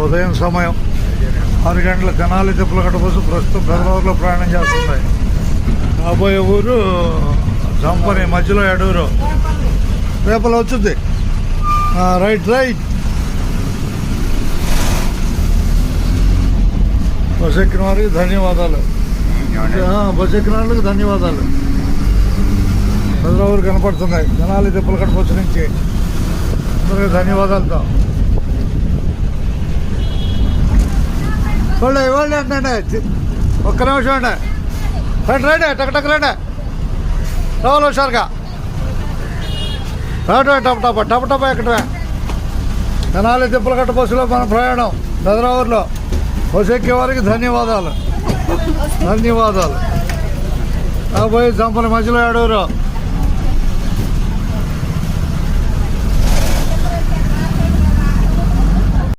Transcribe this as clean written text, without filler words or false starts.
ఉదయం సమయం 6 గంటల తెనాలి తిప్పలకట్ట బస్సు ప్రస్తుతం బెదరూరులో ప్రయాణం చేస్తుంది. రాబోయే ఊరు జంపని, మధ్యలో ఎడూరు. రేపల వచ్చింది. Right right. బస్ ఎక్కిన వారికి ధన్యవాదాలు. బస్ ఎక్కిన వాళ్ళకి ధన్యవాదాలు. బెదరూరు కనపడుతున్నాయి తెనాలి తిప్పలకట్ట బస్సు నుంచి. అందరికీ ధన్యవాదాలతో ఇవ్వండి అంటే ఒక్క నిమిషం అండి. రండి టక్ రండి. రావాలి హుషారుగా. రావటమే టప్ ఎక్కడమే. తెనాలి తిప్పలకట్ట బస్సులో మన ప్రయాణం బెదరూరులో. బస్సు ఎక్కే వారికి ధన్యవాదాలు. రాబోయే జంపల మధ్యలో ఎడూరు.